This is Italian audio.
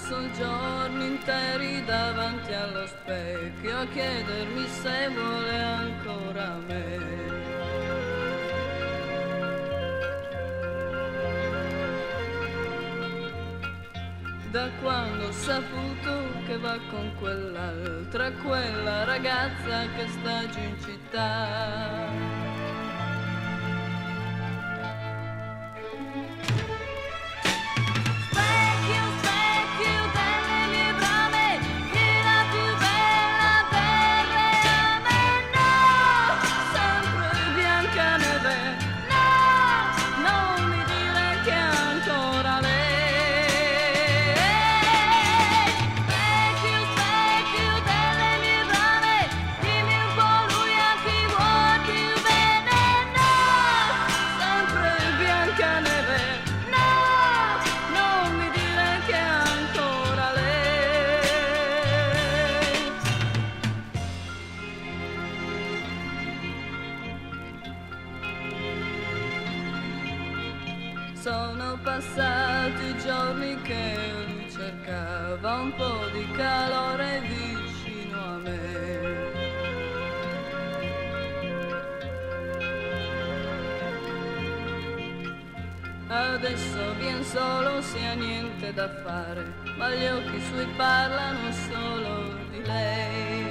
passo giorni interi davanti allo specchio a chiedermi se vuole ancora me. Da quando ho saputo che va con quell'altra, quella ragazza che sta giù in città. Sono passati giorni che lui cercava un po' di calore vicino a me. Adesso vien solo, si ha niente da fare, ma gli occhi suoi parlano solo di lei.